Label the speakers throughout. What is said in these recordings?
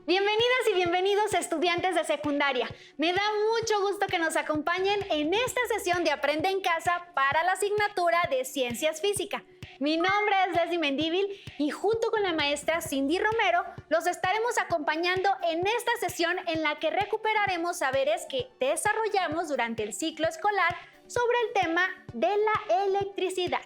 Speaker 1: Bienvenidas y bienvenidos estudiantes de secundaria. Me da mucho gusto que nos acompañen en esta sesión de Aprende en Casa para la asignatura de Ciencias Física. Mi nombre es Leslie Mendívil y junto con la maestra Cindy Romero los estaremos acompañando en esta sesión en la que recuperaremos saberes que desarrollamos durante el ciclo escolar sobre el tema de la electricidad.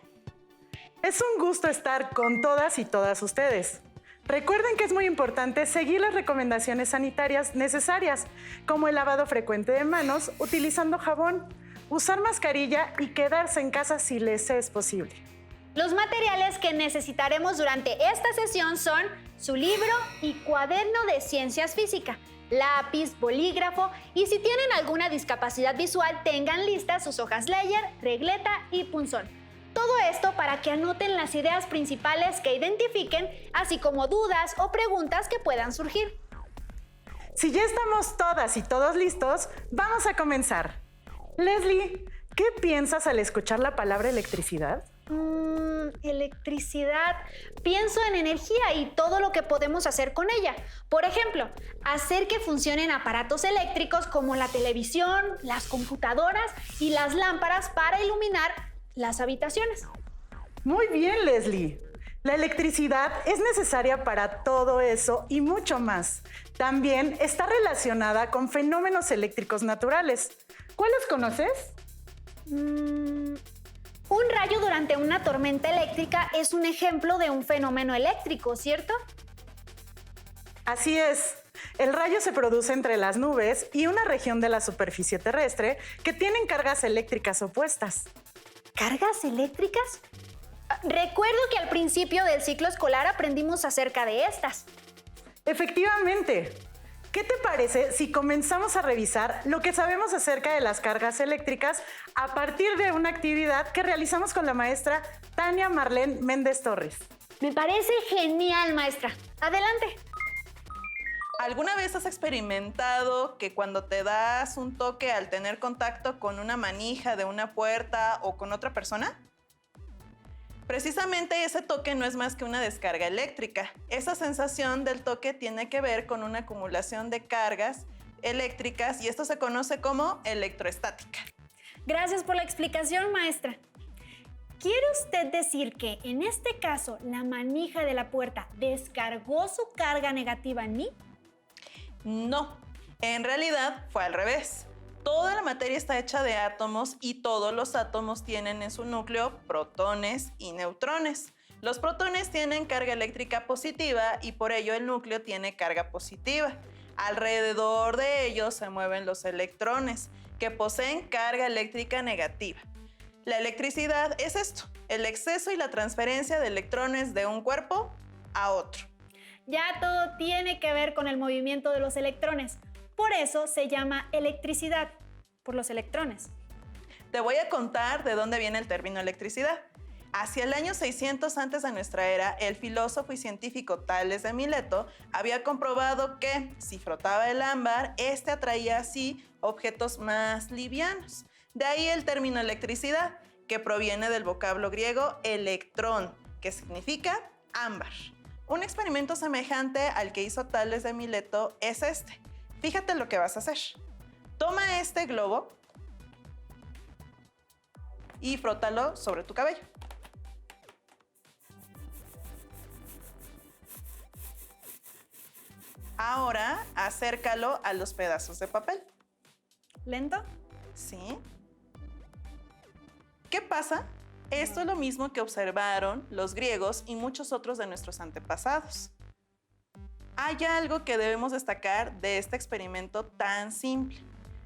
Speaker 2: Es un gusto estar con todas y todas ustedes. Recuerden que es muy importante seguir las recomendaciones sanitarias necesarias, como el lavado frecuente de manos utilizando jabón, usar mascarilla y quedarse en casa si les es posible.
Speaker 1: Los materiales que necesitaremos durante esta sesión son su libro y cuaderno de Ciencias Física, lápiz, bolígrafo y si tienen alguna discapacidad visual tengan listas sus hojas Leyer, regleta y punzón. Todo esto para que anoten las ideas principales que identifiquen, así como dudas o preguntas que puedan surgir.
Speaker 2: Si ya estamos todas y todos listos, vamos a comenzar. Leslie, ¿qué piensas al escuchar la palabra electricidad?
Speaker 1: Electricidad. Pienso en energía y todo lo que podemos hacer con ella. Por ejemplo, hacer que funcionen aparatos eléctricos como la televisión, las computadoras y las lámparas para iluminar las habitaciones.
Speaker 2: Muy bien, Leslie. La electricidad es necesaria para todo eso y mucho más. También está relacionada con fenómenos eléctricos naturales. ¿Cuáles conoces?
Speaker 1: Un rayo durante una tormenta eléctrica es un ejemplo de un fenómeno eléctrico, ¿cierto?
Speaker 2: Así es. El rayo se produce entre las nubes y una región de la superficie terrestre que tienen cargas eléctricas opuestas.
Speaker 1: ¿Cargas eléctricas? Recuerdo que al principio del ciclo escolar aprendimos acerca de estas.
Speaker 2: Efectivamente. ¿Qué te parece si comenzamos a revisar lo que sabemos acerca de las cargas eléctricas a partir de una actividad que realizamos con la maestra Tania Marlene Méndez Torres?
Speaker 1: Me parece genial, maestra. Adelante.
Speaker 3: ¿Alguna vez has experimentado que cuando te das un toque al tener contacto con una manija de una puerta o con otra persona? Precisamente ese toque no es más que una descarga eléctrica. Esa sensación del toque tiene que ver con una acumulación de cargas eléctricas y esto se conoce como electroestática.
Speaker 1: Gracias por la explicación, maestra. ¿Quiere usted decir que en este caso la manija de la puerta descargó su carga negativa en mí?
Speaker 3: No, en realidad fue al revés. Toda la materia está hecha de átomos y todos los átomos tienen en su núcleo protones y neutrones. Los protones tienen carga eléctrica positiva y por ello el núcleo tiene carga positiva. Alrededor de ellos se mueven los electrones, que poseen carga eléctrica negativa. La electricidad es esto, el exceso y la transferencia de electrones de un cuerpo a otro.
Speaker 1: Ya todo tiene que ver con el movimiento de los electrones. Por eso se llama electricidad, por los electrones.
Speaker 3: Te voy a contar de dónde viene el término electricidad. Hacia el año 600 antes de nuestra era, el filósofo y científico Tales de Mileto había comprobado que si frotaba el ámbar, este atraía así objetos más livianos. De ahí el término electricidad, que proviene del vocablo griego electrón, que significa ámbar. Un experimento semejante al que hizo Tales de Mileto es este. Fíjate lo que vas a hacer. Toma este globo y frótalo sobre tu cabello. Ahora acércalo a los pedazos de papel.
Speaker 1: ¿Lento?
Speaker 3: ¿Sí? ¿Qué pasa? Esto es lo mismo que observaron los griegos y muchos otros de nuestros antepasados. Hay algo que debemos destacar de este experimento tan simple: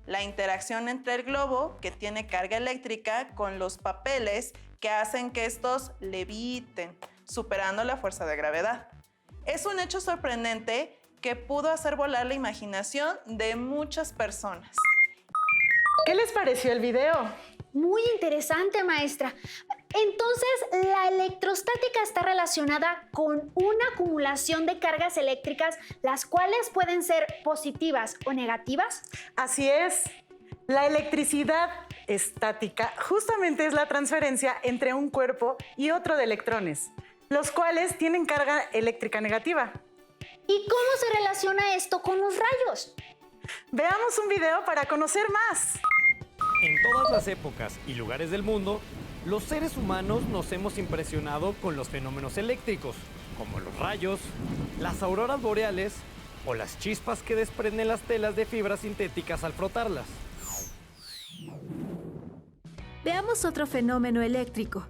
Speaker 3: la interacción entre el globo, que tiene carga eléctrica, con los papeles que hacen que estos leviten, superando la fuerza de gravedad. Es un hecho sorprendente que pudo hacer volar la imaginación de muchas personas.
Speaker 2: ¿Qué les pareció el video?
Speaker 1: Muy interesante, maestra. Entonces, ¿la electrostática está relacionada con una acumulación de cargas eléctricas, las cuales pueden ser positivas o negativas?
Speaker 2: Así es. La electricidad estática justamente es la transferencia entre un cuerpo y otro de electrones, los cuales tienen carga eléctrica negativa.
Speaker 1: ¿Y cómo se relaciona esto con los rayos?
Speaker 2: Veamos un video para conocer más.
Speaker 4: En todas las épocas y lugares del mundo, los seres humanos nos hemos impresionado con los fenómenos eléctricos, como los rayos, las auroras boreales o las chispas que desprenden las telas de fibras sintéticas al frotarlas.
Speaker 5: Veamos otro fenómeno eléctrico.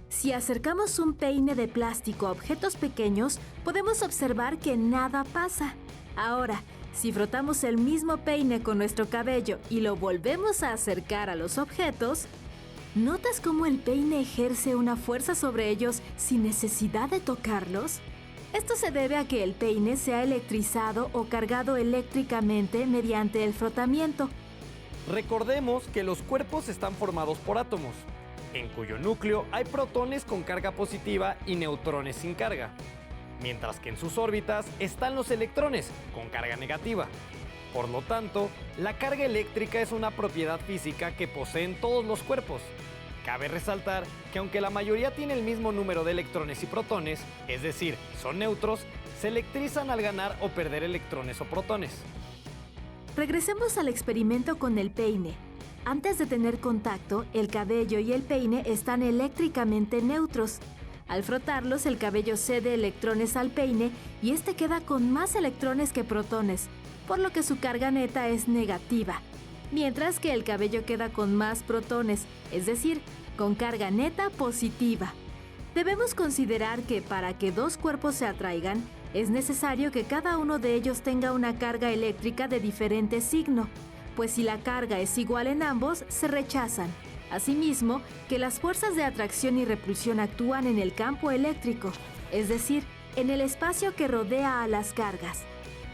Speaker 5: Si acercamos un peine de plástico a objetos pequeños, podemos observar que nada pasa. Ahora, si frotamos el mismo peine con nuestro cabello y lo volvemos a acercar a los objetos, ¿notas cómo el peine ejerce una fuerza sobre ellos sin necesidad de tocarlos? Esto se debe a que el peine se ha electrizado o cargado eléctricamente mediante el frotamiento.
Speaker 4: Recordemos que los cuerpos están formados por átomos, en cuyo núcleo hay protones con carga positiva y neutrones sin carga, mientras que en sus órbitas están los electrones con carga negativa. Por lo tanto, la carga eléctrica es una propiedad física que poseen todos los cuerpos. Cabe resaltar que aunque la mayoría tiene el mismo número de electrones y protones, es decir, son neutros, se electrizan al ganar o perder electrones o protones.
Speaker 5: Regresemos al experimento con el peine. Antes de tener contacto, el cabello y el peine están eléctricamente neutros. Al frotarlos, el cabello cede electrones al peine y este queda con más electrones que protones, por lo que su carga neta es negativa, mientras que el cabello queda con más protones, es decir, con carga neta positiva. Debemos considerar que para que dos cuerpos se atraigan, es necesario que cada uno de ellos tenga una carga eléctrica de diferente signo, pues si la carga es igual en ambos, se rechazan. Asimismo, que las fuerzas de atracción y repulsión actúan en el campo eléctrico, es decir, en el espacio que rodea a las cargas.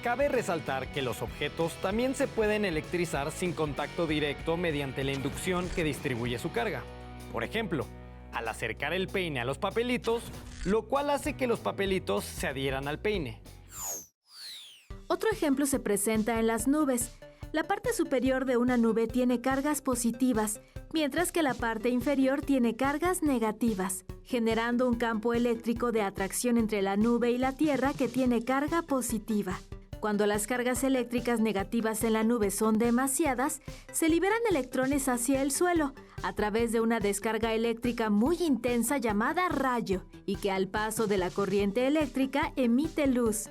Speaker 4: Cabe resaltar que los objetos también se pueden electrizar sin contacto directo mediante la inducción que distribuye su carga. Por ejemplo, al acercar el peine a los papelitos, lo cual hace que los papelitos se adhieran al peine.
Speaker 5: Otro ejemplo se presenta en las nubes. La parte superior de una nube tiene cargas positivas, mientras que la parte inferior tiene cargas negativas, generando un campo eléctrico de atracción entre la nube y la Tierra que tiene carga positiva. Cuando las cargas eléctricas negativas en la nube son demasiadas, se liberan electrones hacia el suelo a través de una descarga eléctrica muy intensa llamada rayo y que al paso de la corriente eléctrica emite luz.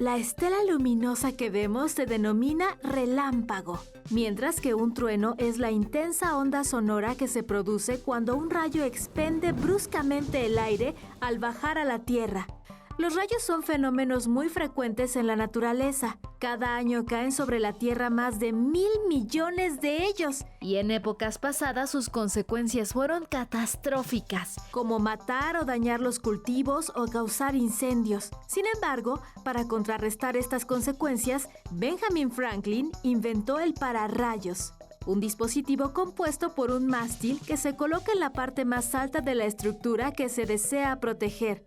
Speaker 5: La estela luminosa que vemos se denomina relámpago, mientras que un trueno es la intensa onda sonora que se produce cuando un rayo expende bruscamente el aire al bajar a la Tierra. Los rayos son fenómenos muy frecuentes en la naturaleza. Cada año caen sobre la Tierra más de 1,000 millones de ellos. Y en épocas pasadas sus consecuencias fueron catastróficas, como matar o dañar los cultivos o causar incendios. Sin embargo, para contrarrestar estas consecuencias, Benjamin Franklin inventó el pararrayos, un dispositivo compuesto por un mástil que se coloca en la parte más alta de la estructura que se desea proteger.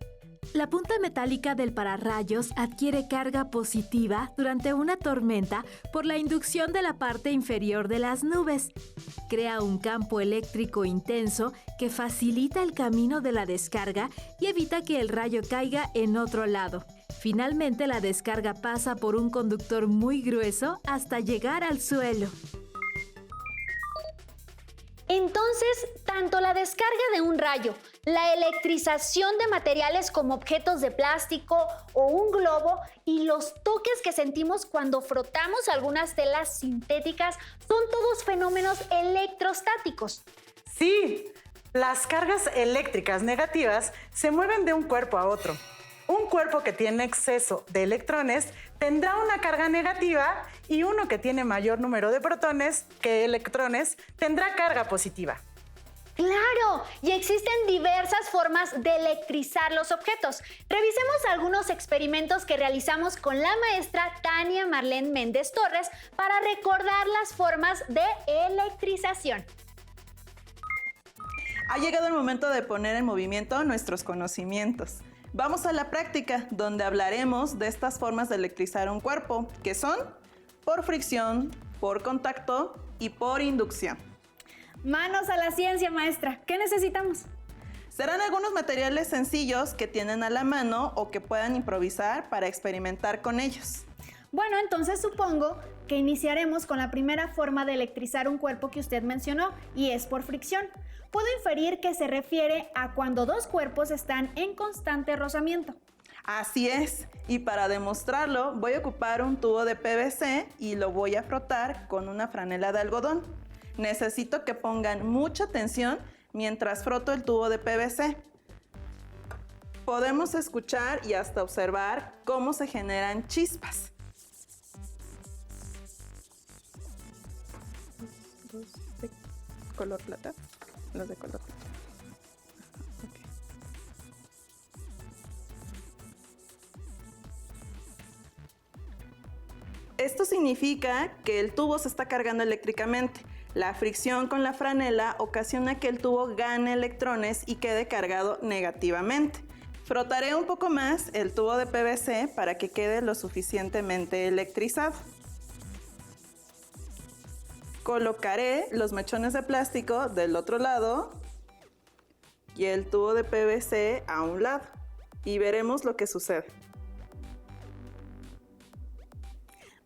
Speaker 5: La punta metálica del pararrayos adquiere carga positiva durante una tormenta por la inducción de la parte inferior de las nubes. Crea un campo eléctrico intenso que facilita el camino de la descarga y evita que el rayo caiga en otro lado. Finalmente, la descarga pasa por un conductor muy grueso hasta llegar al suelo.
Speaker 1: Entonces, tanto la descarga de un rayo, la electrización de materiales como objetos de plástico o un globo y los toques que sentimos cuando frotamos algunas telas sintéticas son todos fenómenos electrostáticos.
Speaker 2: Sí, las cargas eléctricas negativas se mueven de un cuerpo a otro. Un cuerpo que tiene exceso de electrones tendrá una carga negativa y uno que tiene mayor número de protones que electrones tendrá carga positiva.
Speaker 1: ¡Claro! Y existen diversas formas de electrizar los objetos. Revisemos algunos experimentos que realizamos con la maestra Tania Marlene Méndez Torres para recordar las formas de electrización.
Speaker 3: Ha llegado el momento de poner en movimiento nuestros conocimientos. Vamos a la práctica, donde hablaremos de estas formas de electrizar un cuerpo, que son por fricción, por contacto y por inducción.
Speaker 1: Manos a la ciencia, maestra. ¿Qué necesitamos?
Speaker 3: Serán algunos materiales sencillos que tienen a la mano o que puedan improvisar para experimentar con ellos.
Speaker 1: Bueno, entonces supongo que iniciaremos con la primera forma de electrizar un cuerpo que usted mencionó, y es por fricción. Puedo inferir que se refiere a cuando dos cuerpos están en constante rozamiento.
Speaker 3: Así es, y para demostrarlo voy a ocupar un tubo de PVC y lo voy a frotar con una franela de algodón. Necesito que pongan mucha atención mientras froto el tubo de PVC. Podemos escuchar y hasta observar cómo se generan chispas. Dos de color plata, los de color plata. Okay. Esto significa que el tubo se está cargando eléctricamente. La fricción con la franela ocasiona que el tubo gane electrones y quede cargado negativamente. Frotaré un poco más el tubo de PVC para que quede lo suficientemente electrizado. Colocaré los mechones de plástico del otro lado y el tubo de PVC a un lado y veremos lo que sucede.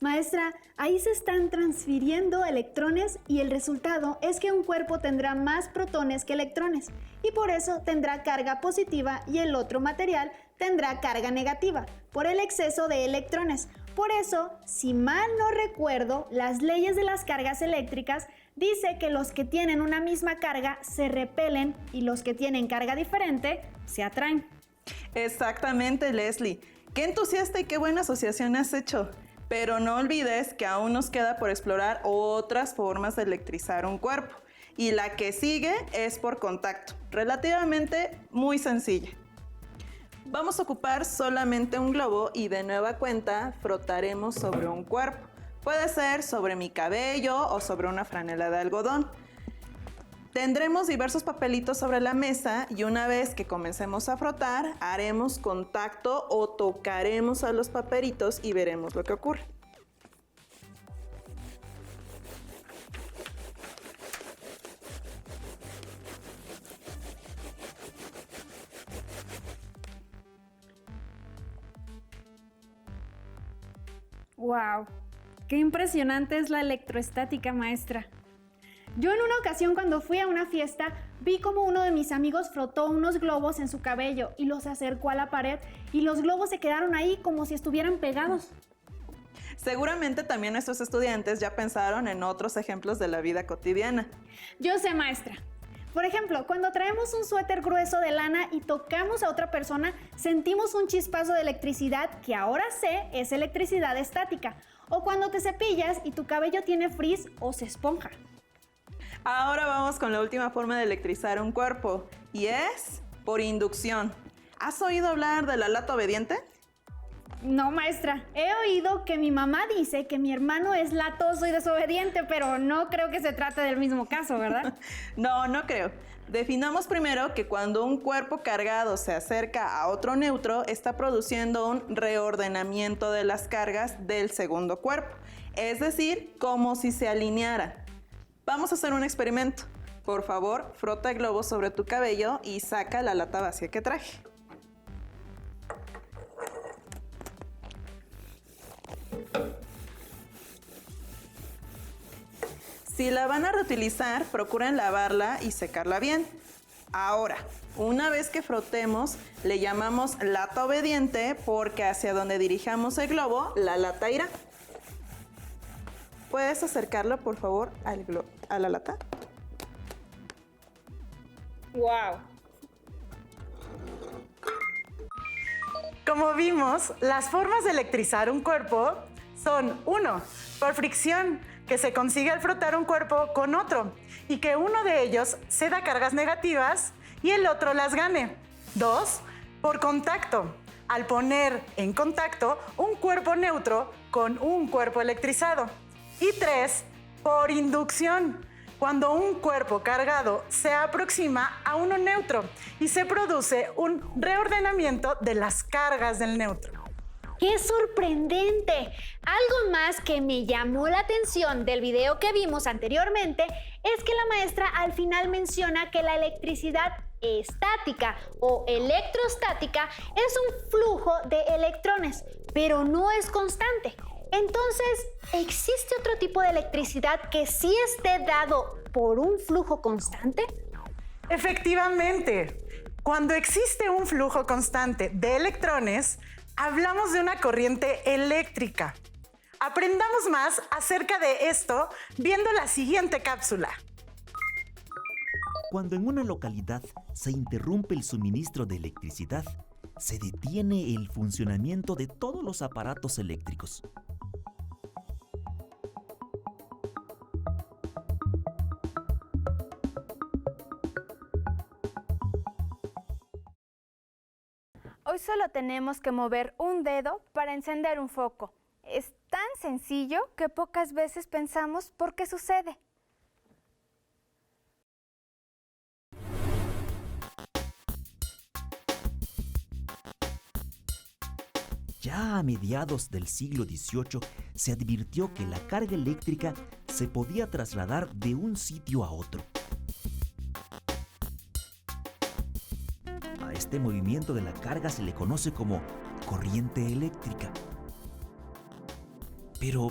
Speaker 1: Maestra, ahí se están transfiriendo electrones y el resultado es que un cuerpo tendrá más protones que electrones y por eso tendrá carga positiva y el otro material tendrá carga negativa por el exceso de electrones. Por eso, si mal no recuerdo, las leyes de las cargas eléctricas dice que los que tienen una misma carga se repelen y los que tienen carga diferente se atraen.
Speaker 3: Exactamente, Leslie. Qué entusiasta y qué buena asociación has hecho. Pero no olvides que aún nos queda por explorar otras formas de electrizar un cuerpo. Y la que sigue es por contacto, relativamente muy sencilla. Vamos a ocupar solamente un globo y de nueva cuenta frotaremos sobre un cuerpo. Puede ser sobre mi cabello o sobre una franela de algodón. Tendremos diversos papelitos sobre la mesa y una vez que comencemos a frotar, haremos contacto o tocaremos a los papelitos y veremos lo que ocurre.
Speaker 1: ¡Wow! ¡Qué impresionante es la electroestática, maestra! Yo en una ocasión cuando fui a una fiesta vi como uno de mis amigos frotó unos globos en su cabello y los acercó a la pared y los globos se quedaron ahí como si estuvieran pegados.
Speaker 3: Seguramente también nuestros estudiantes ya pensaron en otros ejemplos de la vida cotidiana.
Speaker 1: Yo sé, maestra. Por ejemplo, cuando traemos un suéter grueso de lana y tocamos a otra persona, sentimos un chispazo de electricidad que ahora sé es electricidad estática. O cuando te cepillas y tu cabello tiene frizz o se esponja.
Speaker 3: Ahora vamos con la última forma de electrizar un cuerpo y es por inducción. ¿Has oído hablar de la lata obediente?
Speaker 1: No, maestra. He oído que mi mamá dice que mi hermano es latoso y desobediente, pero no creo que se trate del mismo caso, ¿verdad?
Speaker 3: No, no creo. Definamos primero que cuando un cuerpo cargado se acerca a otro neutro, está produciendo un reordenamiento de las cargas del segundo cuerpo. Es decir, como si se alinearan. Vamos a hacer un experimento. Por favor, frota el globo sobre tu cabello y saca la lata vacía que traje. Si la van a reutilizar, procuren lavarla y secarla bien. Ahora, una vez que frotemos, le llamamos lata obediente porque hacia donde dirijamos el globo, la lata irá. ¿Puedes acercarlo, por favor, a la lata?
Speaker 1: ¡Wow!
Speaker 2: Como vimos, las formas de electrizar un cuerpo son 1. Por fricción, que se consigue al frotar un cuerpo con otro y que uno de ellos ceda cargas negativas y el otro las gane. 2. Por contacto, al poner en contacto un cuerpo neutro con un cuerpo electrizado. Y 3. Por inducción, cuando un cuerpo cargado se aproxima a uno neutro y se produce un reordenamiento de las cargas del neutro.
Speaker 1: ¡Qué sorprendente! Algo más que me llamó la atención del video que vimos anteriormente es que la maestra al final menciona que la electricidad estática o electrostática es un flujo de electrones, pero no es constante. Entonces, ¿existe otro tipo de electricidad que sí esté dado por un flujo constante?
Speaker 2: Efectivamente, cuando existe un flujo constante de electrones, hablamos de una corriente eléctrica. Aprendamos más acerca de esto viendo la siguiente cápsula.
Speaker 6: Cuando en una localidad se interrumpe el suministro de electricidad, se detiene el funcionamiento de todos los aparatos eléctricos.
Speaker 7: Hoy solo tenemos que mover un dedo para encender un foco. Es tan sencillo que pocas veces pensamos por qué sucede.
Speaker 6: Ya a mediados del siglo XVIII se advirtió que la carga eléctrica se podía trasladar de un sitio a otro. A este movimiento de la carga se le conoce como corriente eléctrica. Pero,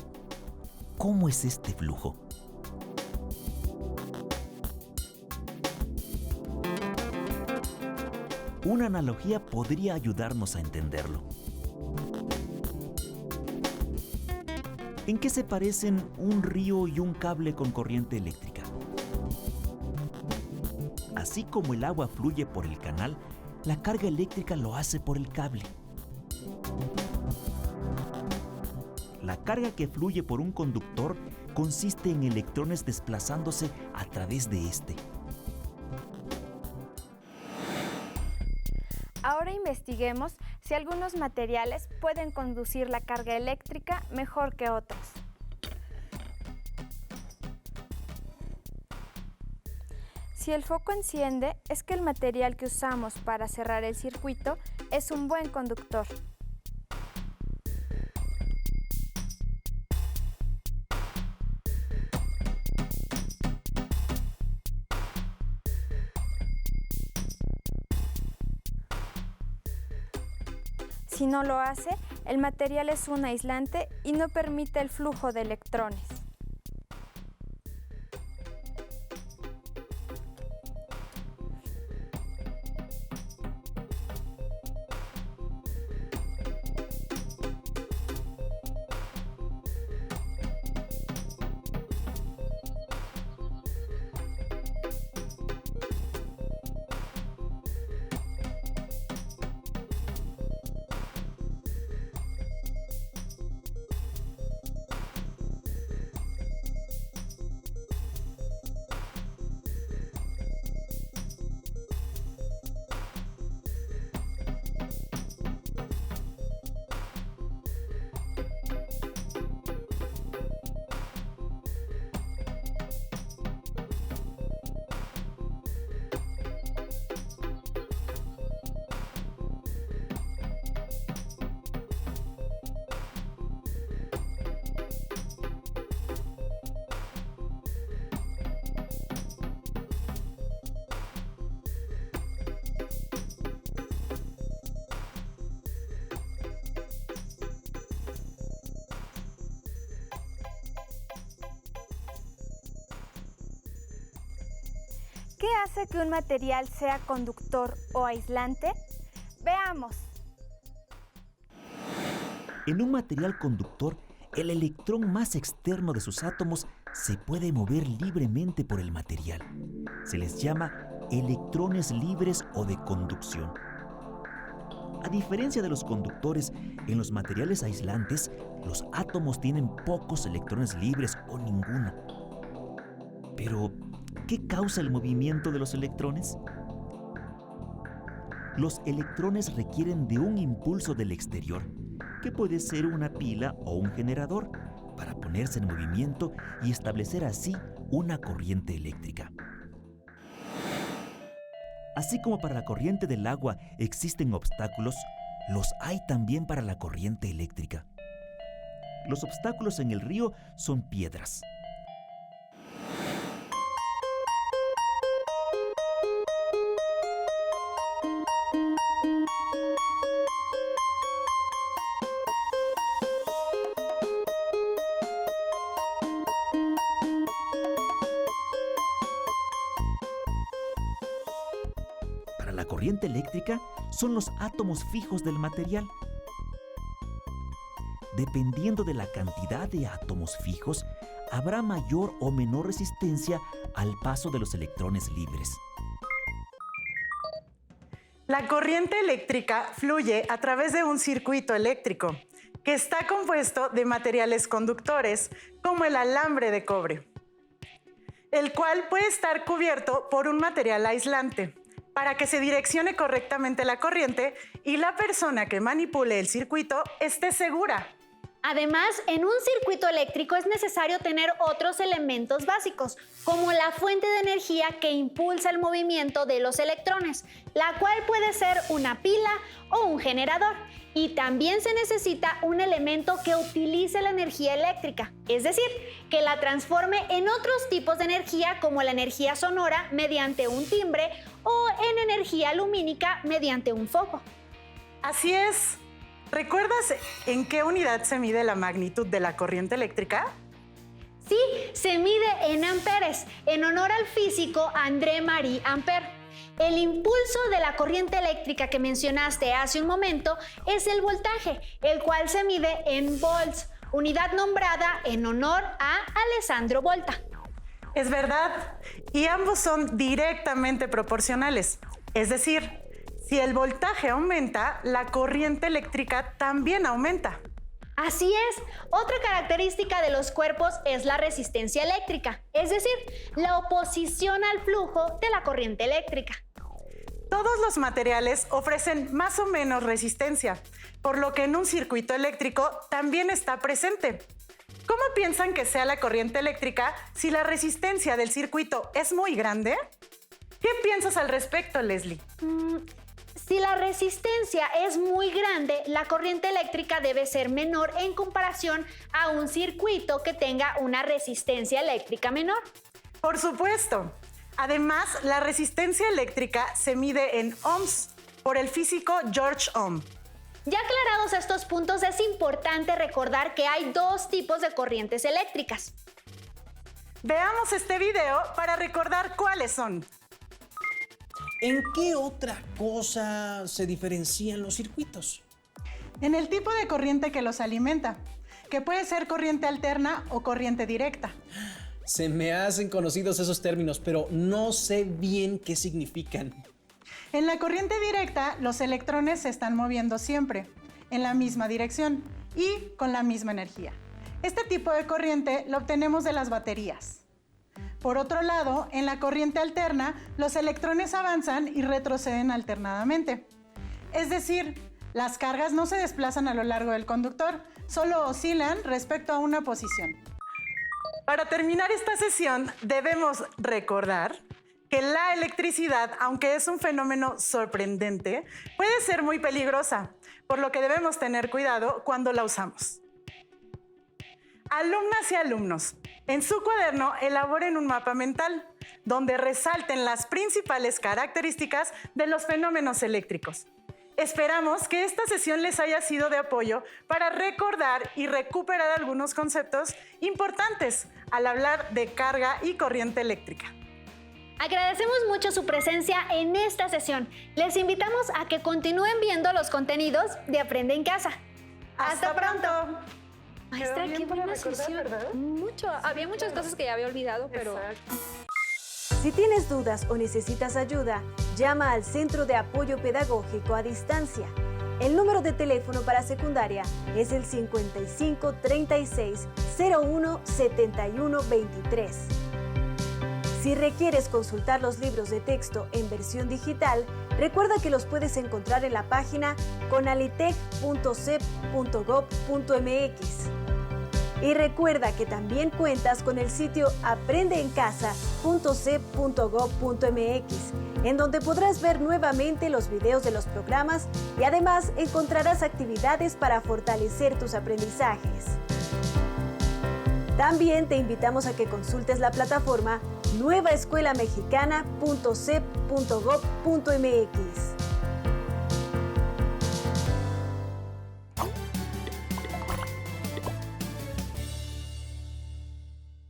Speaker 6: ¿cómo es este flujo? Una analogía podría ayudarnos a entenderlo. ¿En qué se parecen un río y un cable con corriente eléctrica? Así como el agua fluye por el canal, la carga eléctrica lo hace por el cable. La carga que fluye por un conductor consiste en electrones desplazándose a través de este.
Speaker 7: Ahora investiguemos si algunos materiales pueden conducir la carga eléctrica mejor que otros. Si el foco enciende, es que el material que usamos para cerrar el circuito es un buen conductor. Si no lo hace, el material es un aislante y no permite el flujo de electrones. ¿Qué hace que un material sea conductor o aislante? Veamos.
Speaker 6: En un material conductor, el electrón más externo de sus átomos se puede mover libremente por el material. Se les llama electrones libres o de conducción. A diferencia de los conductores, en los materiales aislantes, los átomos tienen pocos electrones libres o ninguno. Pero, ¿qué causa el movimiento de los electrones? Los electrones requieren de un impulso del exterior, que puede ser una pila o un generador, para ponerse en movimiento y establecer así una corriente eléctrica. Así como para la corriente del agua existen obstáculos, los hay también para la corriente eléctrica. Los obstáculos en el río son piedras. la corriente eléctrica son los átomos fijos del material. Dependiendo de la cantidad de átomos fijos, habrá mayor o menor resistencia al paso de los electrones libres.
Speaker 2: La corriente eléctrica fluye a través de un circuito eléctrico que está compuesto de materiales conductores como el alambre de cobre, el cual puede estar cubierto por un material aislante para que se direccione correctamente la corriente y la persona que manipule el circuito esté segura.
Speaker 1: Además, en un circuito eléctrico es necesario tener otros elementos básicos, como la fuente de energía que impulsa el movimiento de los electrones, la cual puede ser una pila o un generador. Y también se necesita un elemento que utilice la energía eléctrica, es decir, que la transforme en otros tipos de energía como la energía sonora mediante un timbre o en energía lumínica mediante un foco.
Speaker 2: Así es. ¿Recuerdas en qué unidad se mide la magnitud de la corriente eléctrica?
Speaker 1: Sí, se mide en amperes, en honor al físico André-Marie Ampère. El impulso de la corriente eléctrica que mencionaste hace un momento es el voltaje, el cual se mide en volts, unidad nombrada en honor a Alessandro Volta.
Speaker 2: Es verdad, y ambos son directamente proporcionales. Es decir, si el voltaje aumenta, la corriente eléctrica también aumenta.
Speaker 1: Así es. Otra característica de los cuerpos es la resistencia eléctrica, es decir, la oposición al flujo de la corriente eléctrica.
Speaker 2: Todos los materiales ofrecen más o menos resistencia, por lo que en un circuito eléctrico también está presente. ¿Cómo piensan que sea la corriente eléctrica si la resistencia del circuito es muy grande? ¿Qué piensas al respecto, Leslie?
Speaker 1: Si la resistencia es muy grande, la corriente eléctrica debe ser menor en comparación a un circuito que tenga una resistencia eléctrica menor.
Speaker 2: Por supuesto. Además, la resistencia eléctrica se mide en ohms por el físico George Ohm.
Speaker 1: Ya aclarados estos puntos, es importante recordar que hay dos tipos de corrientes eléctricas.
Speaker 2: Veamos este video para recordar cuáles son.
Speaker 8: ¿En qué otra cosa se diferencian los circuitos?
Speaker 2: En el tipo de corriente que los alimenta, que puede ser corriente alterna o corriente directa.
Speaker 8: Se me hacen conocidos esos términos, pero no sé bien qué significan.
Speaker 2: En la corriente directa, los electrones se están moviendo siempre en la misma dirección y con la misma energía. Este tipo de corriente lo obtenemos de las baterías. Por otro lado, en la corriente alterna, los electrones avanzan y retroceden alternadamente. Es decir, las cargas no se desplazan a lo largo del conductor, solo oscilan respecto a una posición. Para terminar esta sesión, debemos recordar que la electricidad, aunque es un fenómeno sorprendente, puede ser muy peligrosa, por lo que debemos tener cuidado cuando la usamos. Alumnas y alumnos, en su cuaderno elaboren un mapa mental donde resalten las principales características de los fenómenos eléctricos. Esperamos que esta sesión les haya sido de apoyo para recordar y recuperar algunos conceptos importantes al hablar de carga y corriente eléctrica.
Speaker 1: Agradecemos mucho su presencia en esta sesión. Les invitamos a que continúen viendo los contenidos de Aprende en Casa. ¡Hasta pronto!
Speaker 9: Maestra, qué buena sesión.
Speaker 2: ¿Verdad?
Speaker 9: Mucho. Había muchas cosas que ya había olvidado, pero...
Speaker 2: Exacto.
Speaker 10: Si tienes dudas o necesitas ayuda, llama al Centro de Apoyo Pedagógico a Distancia. El número de teléfono para secundaria es el 55 36 01 71 23. Si requieres consultar los libros de texto en versión digital, recuerda que los puedes encontrar en la página conalitec.cep.gov.mx. Y recuerda que también cuentas con el sitio aprendeencasa.cep.gov.mx, en donde podrás ver nuevamente los videos de los programas y además encontrarás actividades para fortalecer tus aprendizajes. También te invitamos a que consultes la plataforma nuevaescuelamexicana.cep.gov.mx.